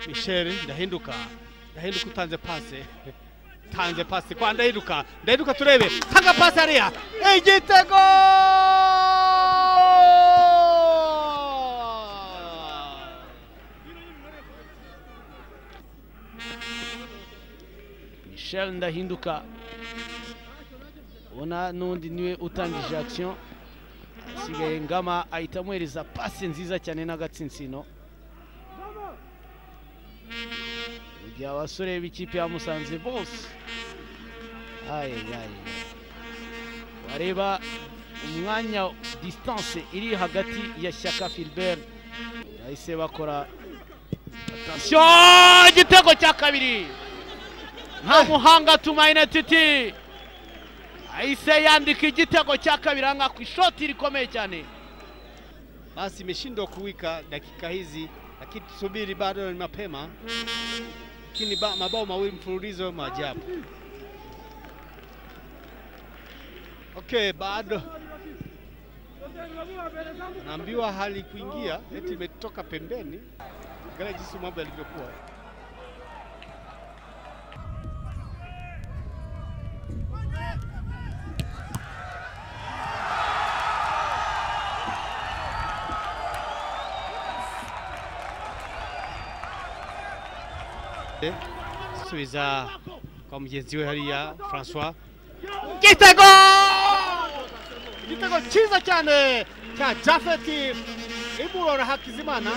Michel Ndahinduka utanze pase. Tanze pase kwa Ndahinduka turebe. Tanga pase hariya. Igitego! Michel Ndahinduka. Ona nundi niwe utangije action. Sigaye Ngama ahita amuhereza pase nziza cyane n'agatsinsino. Mugihe abasore b'ikipe ya Musanze bose wareba umwanya distance iri hagati ya Shyaka Philbert yahise bakora attention igitego cya kabiri nta muhanga Tumaine Titi ahise yandika igitego cya kabiri anga ku ishoti rikomeye cyane. Basi imeshindwa kuwika dakika hizi, lakini tusubiri, bado ni mapema, lakini mabao mawili mfululizo maajabu. Okay, bado naambiwa hali kuingia eti imetoka pembeni. Angalia jinsi mambo yalivyokuwa. Suiza kwa mugenzi we hariya François. Gitego! Gitego cyiza cyane cya Japhet Ibulora Hakizimana.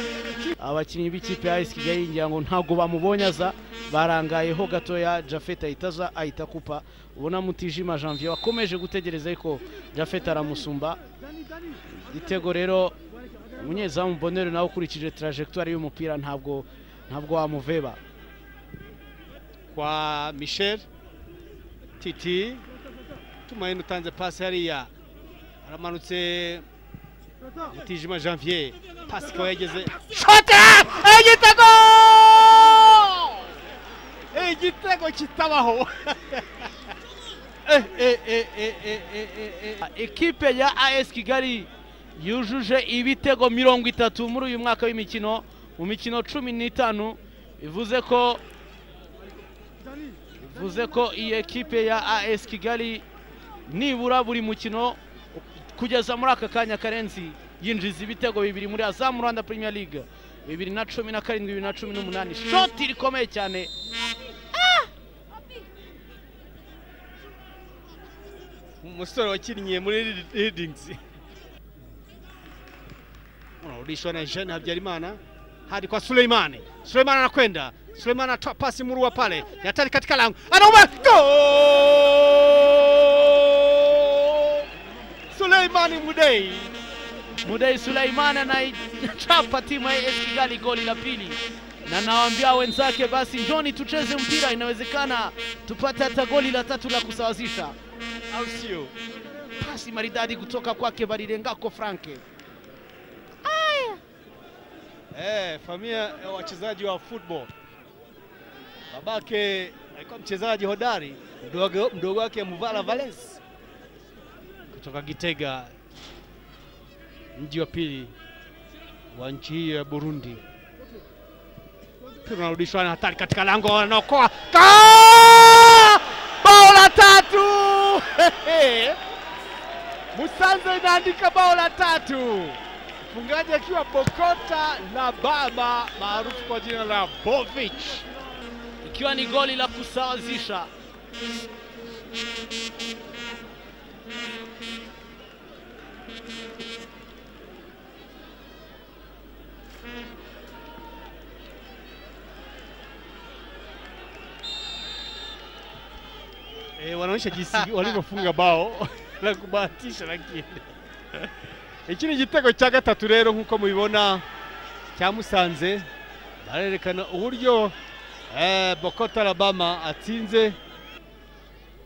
Abakinnyi b'ikipe ya AS Kigali ngira ngo ntago bamubonye aza, barangayeho gatoya. Japhet ahitaza ahita kupa. Ubona Mutijima Janvier wakomeje gutegereza ariko Japhet aramusumba. Gitego rero umunyezamu Bonheur nawe ukurikije trajectoire y'umupira ntabwo wamuveba. Kwa Michel Titi Tumaine utanze pasi hariya, aramanutse Mutijima Janvier, pasi ko yageze shot! Igitego! Igitego kitabaho. Ekipe ya AS Kigali yujuje ibitego 30 muri uyu mwaka w'imikino, mu mikino 15. Bivuze ko iyi ekipe ya AS Kigali nibura buri mukino kugeza muri aka kanya karenzi yinjiza ibitego 2 muri Azam Rwanda Premier League 2017 2018. Shoti rikomeye cyane. Umusore wakinnye muri Readings. Urudishwa na Jean Habyarimana hadi kwa Suleimani. Suleimani anakwenda. Suleimani atoa pasi murua pale. Yatari katika lango. Anauma goal! Suleimani Mudei Suleimani anaichapa timu ya AS Kigali goli la pili. Na nawaambia wenzake basi njoni tucheze mpira, inawezekana tupate hata goli la 3 la kusawazisha. Au sio? Pasi maridadi kutoka kwake Barirengako Franke. Familia ya wachezaji wa football. Babake alikuwa mchezaji hodari, mdogo wake Muvala Valence kutoka Gitega, mji wa pili wa nchi ya Burundi. Tunarudishwa na hatari katika lango, anaokoa bao la 3. Musanze inaandika bao la 3. Mfungaji akiwa Bokota na baba maarufu kwa jina la Bovic, ikiwa ni goli la kusawazisha. Wanaonyesha jinsi walivyofunga bao la kubahatisha, lakini iki ni igitego cya 3 rero nkuko mubibona cya Musanze. Barerekana uburyo Bokota Alabama atsinze.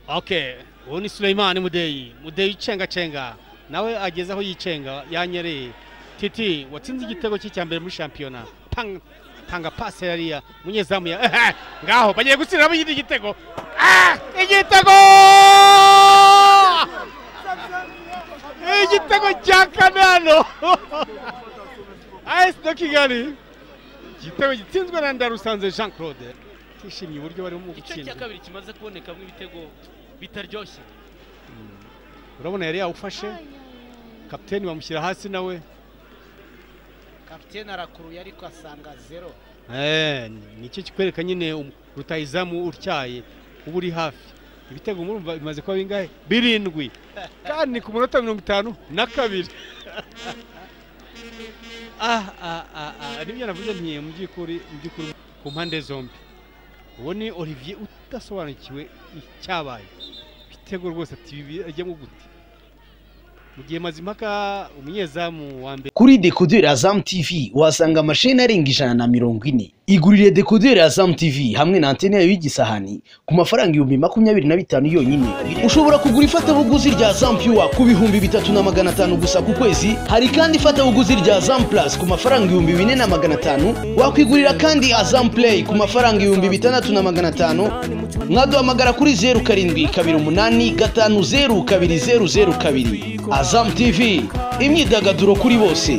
Okay, uwo ni Suleimani Mudei cenga nawe ageze aho yicenga yanyereye. Titi watsinze igitego cya mbere muri shampiyona. Tanga pasi hariya munyezamu ya ngaho bagiye gutsira mu igitego. Igitego! Igitego cya Kanano. AS Kigali igitego gitsinzwe na Ndarusanze Jean Claude tishimye uburyo barimo igice gutsinda. cya kabiri kimaze kubonekamo ibitego bitaryoshye. Urabona yari yawufashe kapiteni bamushyira hasi nawe. kapiteni arakuruye ariko asanga 0. Nicyo kikwereka nyine rutayizamu utyaye uba uri hafi. Ibitego murumva bimaze kuba bingahe? 7 kandi ku munota 52. Nibyo navuze nti mu by'ukuri ku mpande zombi. Uwo ni Olivier udasobanukiwe icyabaye. Ibitego rwose ati ajyamo gute. Mu gihe Mazimpaka umunyezamu wa mbere. Kuri decoder Azam TV wasanga amasheni arenga 140. Igurire decoder Azam TV hamwe na antene yayo y'igisahani ku mafaranga 25,000 yonyine. Ushobora kugura ifatabuguzi rya Azam Pure ku 3,500 gusa ku kwezi. Hari kandi ifatabuguzi rya Azam Plus ku mafaranga 4,500. Wakwigurira kandi Azam Play ku mafaranga 6,500. Mwaduhamagara kuri 0728502002. Azam TV, imyidagaduro kuri bose.